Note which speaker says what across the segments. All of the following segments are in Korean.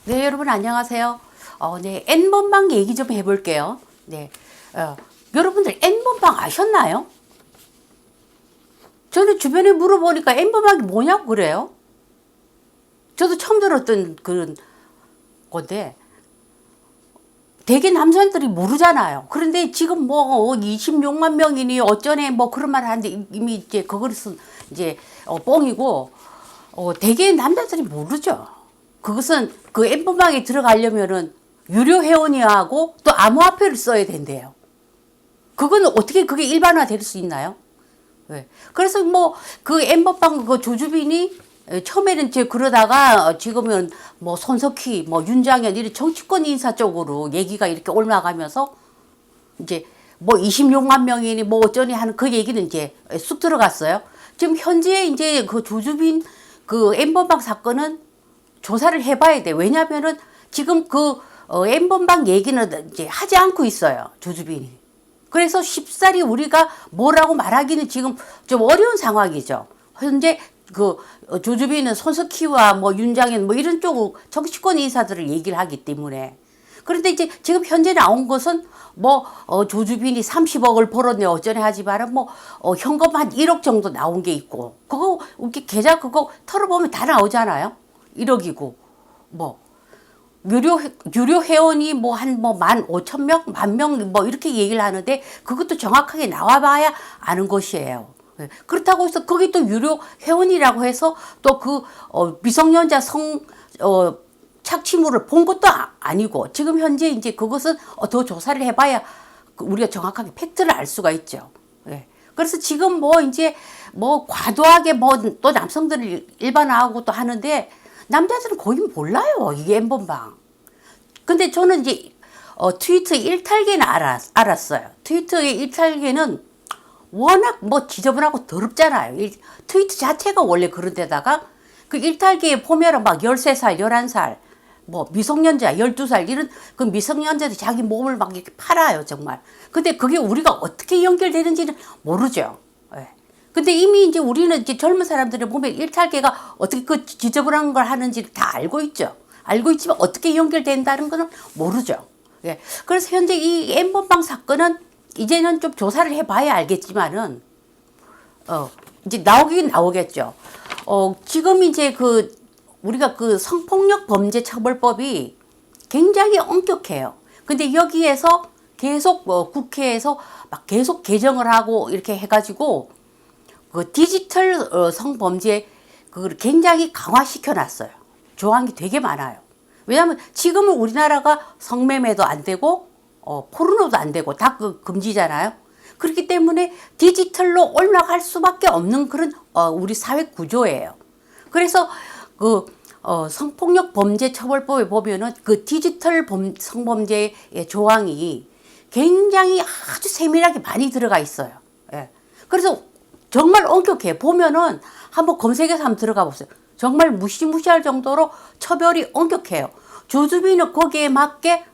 Speaker 1: 네, 여러분 안녕하세요. 네, N번방 얘기 좀 해볼게요. 네, 여러분들 N번방 아셨나요? 저는 주변에 물어보니까 N번방이 뭐냐고 그래요. 저도 처음 들었던 그런 건데 대개 남성들이 모르잖아요. 그런데 지금 뭐 26만 명이니 어쩌네 뭐 그런 말 하는데 이미 이제 그것은 이제 뻥이고 대개 남자들이 모르죠. 그것은 그 N번방에 들어가려면은 유료 회원이하고 또 암호화폐를 써야 된대요. 그거는 어떻게 그게 일반화 될 수 있나요? 네. 그래서 뭐 그 N번방 그 조주빈이 처음에는 이제 그러다가 지금은 뭐 손석희, 뭐 윤장현 이런 정치권 인사 쪽으로 얘기가 이렇게 올라가면서 이제 뭐 26만 명이니 뭐 어쩌니 하는 그 얘기는 이제 쑥 들어갔어요. 지금 현재 이제 그 조주빈 그 N번방 사건은 조사를 해봐야 돼. 왜냐면은 지금 그 N번방 얘기는 이제 하지 않고 있어요. 조주빈이. 그래서 쉽사리 우리가 뭐라고 말하기는 지금 좀 어려운 상황이죠. 현재 그 조주빈은 손석희와 뭐 윤장현 뭐 이런 쪽 정치권 인사들을 얘기를 하기 때문에. 그런데 이제 지금 현재 나온 것은 뭐 조주빈이 30억을 벌었네 어쩌네 하지만은 뭐 현금 한 1억 정도 나온 게 있고 그거 이렇게 계좌 그거 털어보면 다 나오잖아요. 1억이고 뭐 유료 회원이 뭐 한 뭐 15,000명, 10,000명 뭐 이렇게 얘기를 하는데 그것도 정확하게 나와봐야 아는 것이에요. 그렇다고 해서 거기 또 유료 회원이라고 해서 또 그 미성년자 착취물을 본 것도 아니고 지금 현재 이제 그것은 더 조사를 해봐야 우리가 정확하게 팩트를 알 수가 있죠. 그래서 지금 뭐 이제 뭐 과도하게 뭐 또 남성들을 일반화하고 또 하는데 남자들은 거의 몰라요. 이게 N번방. 근데 저는 이제 트위터 일탈계는 알았어요. 트위터의 일탈계는 워낙 뭐 지저분하고 더럽잖아요. 트위터 자체가 원래 그런 데다가 그 일탈계에 보면은 막 13살, 11살, 뭐 미성년자 12살 이런 그 미성년자들이 자기 몸을 막 이렇게 팔아요, 정말. 근데 그게 우리가 어떻게 연결되는지는 모르죠. 근데 이미 이제 우리는 이제 젊은 사람들을 보면 일탈계가 어떻게 그 지저분한 걸 하는지 다 알고 있죠. 알고 있지만 어떻게 연결된다는 거는 모르죠. 그래서 현재 이 N번방 사건은 이제는 좀 조사를 해봐야 알겠지만은, 이제 나오긴 나오겠죠. 지금 이제 우리가 그 성폭력 범죄 처벌법이 굉장히 엄격해요. 근데 여기에서 계속 국회에서 막 계속 개정을 하고 이렇게 해가지고 그 디지털 성범죄 그걸 굉장히 강화시켜 놨어요. 조항이 되게 많아요. 왜냐하면 지금은 우리나라가 성매매도 안 되고 포르노도 안 되고 다 금지잖아요. 그렇기 때문에 디지털로 올라갈 수밖에 없는 그런 우리 사회 구조예요. 그래서 그 성폭력 범죄 처벌법에 보면은 그 디지털 성범죄의 조항이 굉장히 아주 세밀하게 많이 들어가 있어요. 그래서 정말 엄격해. 보면은 한번 검색해서 한번 들어가 보세요. 정말 무시무시할 정도로 처벌이 엄격해요. 조주빈은 거기에 맞게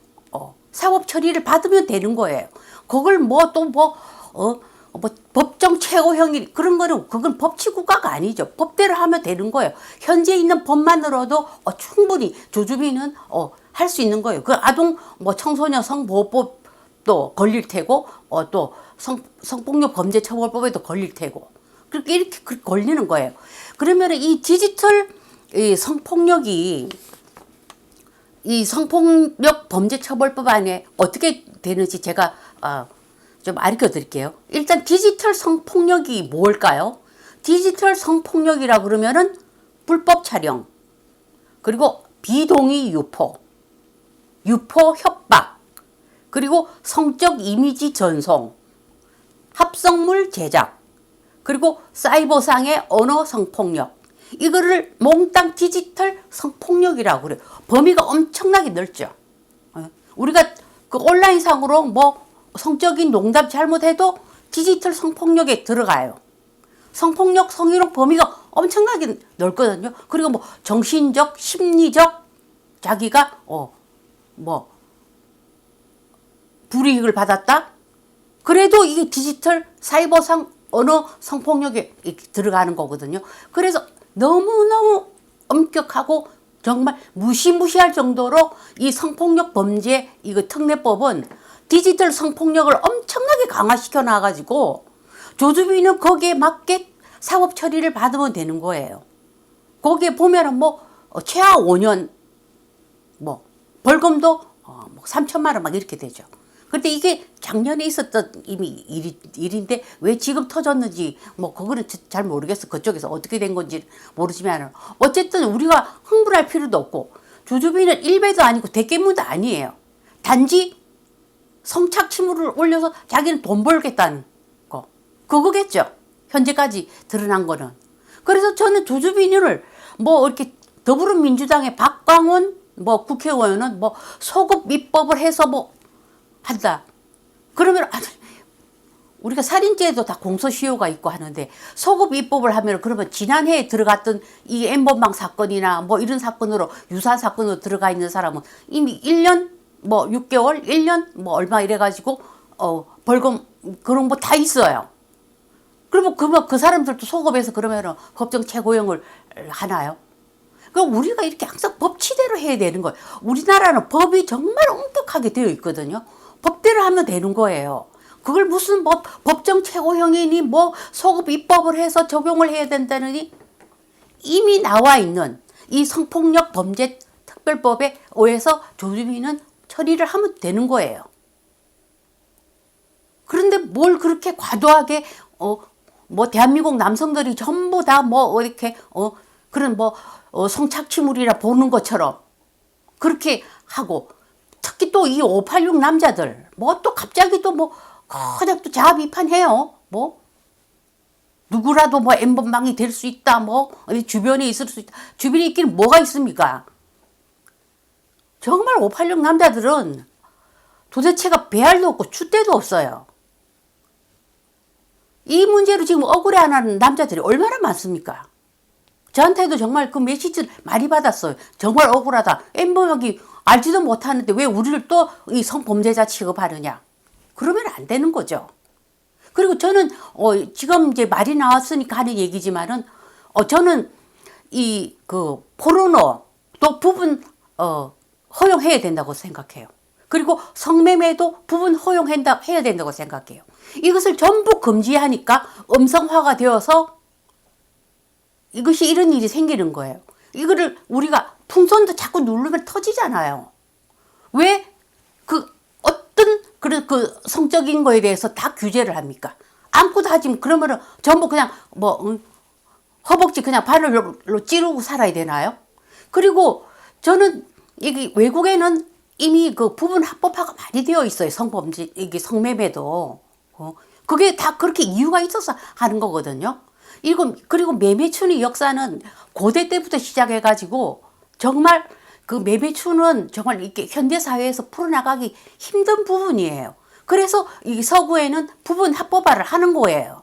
Speaker 1: 사법 처리를 받으면 되는 거예요. 그걸 뭐 또 뭐 법정 최고형이 그런 거는 그건 법치국가가 아니죠. 법대로 하면 되는 거예요. 현재 있는 법만으로도 충분히 조주빈은 할 수 있는 거예요. 그 아동 뭐 청소년 성보호법도 걸릴 테고 또 성폭력 범죄 처벌법에도 걸릴 테고 그렇게 이렇게 걸리는 거예요. 그러면 이 디지털 성폭력이 이 성폭력 범죄 처벌법 안에 어떻게 되는지 제가 좀 알려 드릴게요. 일단 디지털 성폭력이 뭘까요? 디지털 성폭력이라 그러면은 불법 촬영, 그리고 비동의 유포 협박, 그리고 성적 이미지 전송, 합성물 제작, 그리고 사이버상의 언어 성폭력. 이거를 몽땅 디지털 성폭력이라고 그래요. 범위가 엄청나게 넓죠. 우리가 그 온라인상으로 뭐 성적인 농담 잘못해도 디지털 성폭력에 들어가요. 성폭력, 성희롱 범위가 엄청나게 넓거든요. 그리고 뭐 정신적, 심리적 자기가 뭐 불이익을 받았다? 그래도 이게 디지털 사이버상 언어 성폭력에 들어가는 거거든요. 그래서 너무너무 엄격하고 정말 무시무시할 정도로 이 성폭력 범죄 이거 특례법은 디지털 성폭력을 엄청나게 강화시켜 놔가지고 조주빈은 거기에 맞게 사법 처리를 받으면 되는 거예요. 거기에 보면은 뭐 최하 5년 뭐 벌금도 뭐 3천만 원 막 이렇게 되죠. 근데 이게 작년에 있었던 이미 일인데 왜 지금 터졌는지 뭐 그거는 잘 모르겠어. 그쪽에서 어떻게 된 건지 모르지만 어쨌든 우리가 흥분할 필요도 없고 조주빈은 일배도 아니고 대깨문도 아니에요. 단지 성착취물을 올려서 자기는 돈 벌겠다는 거 그거겠죠. 현재까지 드러난 거는. 그래서 저는 조주빈을 뭐 이렇게 더불어민주당의 박광원 뭐 국회의원은 뭐 소급 입법을 해서 뭐 한다. 그러면 우리가 살인죄도 다 공소시효가 있고 하는데 소급 입법을 하면 그러면 지난해에 들어갔던 이 N번방 사건이나 뭐 이런 사건으로 유사한 사건으로 들어가 있는 사람은 이미 1년 뭐 6개월 1년 뭐 얼마 이래가지고 벌금 그런 거 다 있어요. 그러면 그 사람들도 소급해서 그러면 법정 최고형을 하나요? 그럼 우리가 이렇게 항상 법치대로 해야 되는 거예요. 우리나라는 법이 정말 엄격하게 되어 있거든요. 법대로 하면 되는 거예요. 그걸 무슨 뭐 법정 최고형이니 뭐 소급 입법을 해서 적용을 해야 된다느니 이미 나와 있는 이 성폭력 범죄 특별법에 의해서 조주빈은 처리를 하면 되는 거예요. 그런데 뭘 그렇게 과도하게 뭐 대한민국 남성들이 전부 다 뭐 이렇게 그런 뭐 성착취물이라 보는 것처럼 그렇게 하고 특히 또 이 586 남자들 뭐 또 갑자기 또 뭐 그냥 또 자아 비판해요. 뭐 누구라도 뭐 N번방이 될 수 있다. 뭐 주변에 있을 수 있다. 주변에 있기는 뭐가 있습니까? 정말 586 남자들은 도대체가 배알도 없고 줏대도 없어요. 이 문제로 지금 억울해하는 남자들이 얼마나 많습니까? 저한테도 정말 그 메시지를 많이 받았어요. 정말 억울하다. N번방이 알지도 못하는데 왜 우리를 또 이 성범죄자 취급하느냐. 그러면 안 되는 거죠. 그리고 저는 지금 이제 말이 나왔으니까 하는 얘기지만은 저는 이 그 포르노 또 부분 허용해야 된다고 생각해요. 그리고 성매매도 부분 허용해야 된다고 생각해요. 이것을 전부 금지하니까 음성화가 되어서 이것이 이런 일이 생기는 거예요. 이거를 우리가 풍선도 자꾸 누르면 터지잖아요. 왜 어떤 그런 그 성적인 거에 대해서 다 규제를 합니까? 아무것도 하지 그러면은 전부 그냥 뭐 허벅지 그냥 바늘로 찌르고 살아야 되나요? 그리고 저는 이게 외국에는 이미 그 부분 합법화가 많이 되어 있어요. 성범죄 이게 성매매도 그게 다 그렇게 이유가 있어서 하는 거거든요. 그리고 매매춘의 역사는 고대 때부터 시작해가지고 정말 그 매매춘은 정말 이렇게 현대 사회에서 풀어나가기 힘든 부분이에요. 그래서 이 서구에는 부분 합법화를 하는 거예요.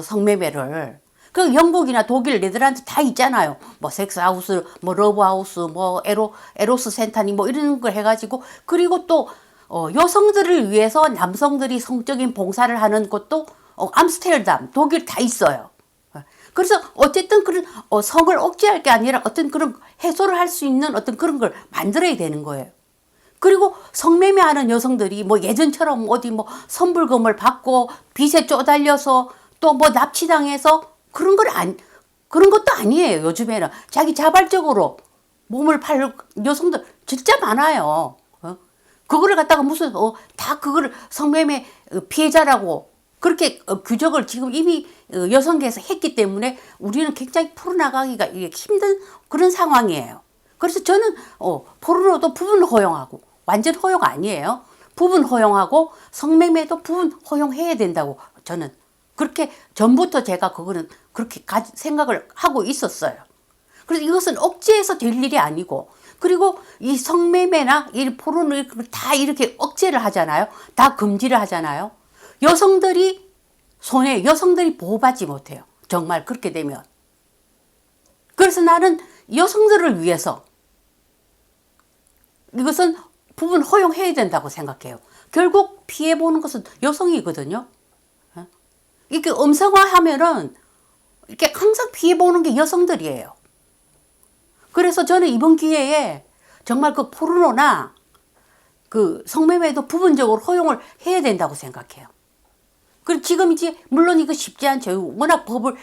Speaker 1: 성매매를. 그 영국이나 독일, 네덜란드 다 있잖아요. 뭐 섹스하우스, 뭐 러브하우스, 뭐 에로스 센터니 뭐 이런 걸 해가지고 그리고 또 여성들을 위해서 남성들이 성적인 봉사를 하는 곳도 암스테르담, 독일 다 있어요. 그래서 어쨌든 그런 성을 억제할 게 아니라 어떤 그런 해소를 할 수 있는 어떤 그런 걸 만들어야 되는 거예요. 그리고 성매매하는 여성들이 뭐 예전처럼 어디 뭐 선불금을 받고 빚에 쪼달려서 또 뭐 납치당해서 그런 것도 아니에요. 요즘에는 자기 자발적으로 몸을 팔는 여성들 진짜 많아요. 그거를 갖다가 무슨 다 그거를 성매매 피해자라고 그렇게 규정을 지금 이미 여성계에서 했기 때문에 우리는 굉장히 풀어나가기가 힘든 그런 상황이에요. 그래서 저는 포르노도 부분 허용하고 완전 허용 아니에요. 부분 허용하고 성매매도 부분 허용해야 된다고 저는 그렇게 전부터 제가 그거는 그렇게 생각을 하고 있었어요. 그래서 이것은 억제해서 될 일이 아니고 그리고 이 성매매나 이 포르노 다 이렇게 억제를 하잖아요. 다 금지를 하잖아요. 여성들이 보호받지 못해요. 정말 그렇게 되면. 그래서 나는 여성들을 위해서 이것은 부분 허용해야 된다고 생각해요. 결국 피해보는 것은 여성이거든요. 이렇게 음성화하면은 이렇게 항상 피해보는 게 여성들이에요. 그래서 저는 이번 기회에 정말 그 포르노나 그 성매매도 부분적으로 허용을 해야 된다고 생각해요. 그리고 지금 이제 물론 이거 쉽지 않죠. 워낙 법을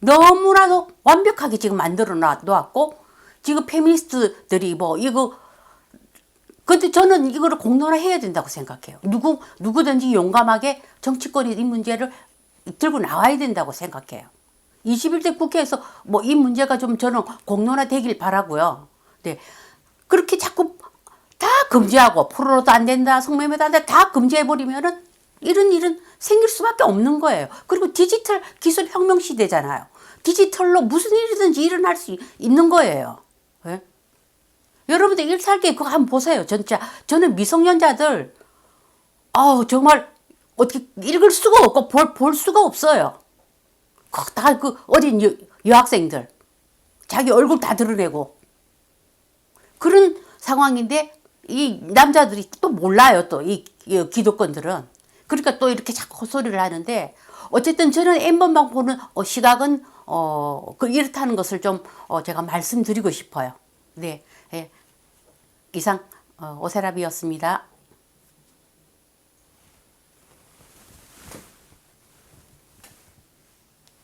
Speaker 1: 너무나도 완벽하게 지금 만들어 놓았고 지금 페미니스트들이 뭐 이거 근데 저는 이거를 공론화해야 된다고 생각해요. 누구든지 용감하게 정치권이 이 문제를 들고 나와야 된다고 생각해요. 21대 국회에서 뭐 이 문제가 좀 저는 공론화되길 바라고요. 네. 그렇게 자꾸 다 금지하고 포르노도 안 된다, 성매매도 안 된다 다 금지해버리면은 이런 일은 생길 수밖에 없는 거예요. 그리고 디지털 기술 혁명 시대잖아요. 디지털로 무슨 일이든지 일어날 수 있는 거예요. 네? 여러분들 일살기 그거 한번 보세요. 진짜 저는 미성년자들 정말 어떻게 읽을 수가 없고 볼 수가 없어요. 다 그 어린 여학생들 자기 얼굴 다 드러내고 그런 상황인데 이 남자들이 또 몰라요. 또 이 기득권들은 그러니까 또 이렇게 자꾸 헛소리를 하는데 어쨌든 저는 N번방 보는 시각은 이렇다는 것을 좀 제가 말씀드리고 싶어요. 네, 네. 이상 오세라비였습니다.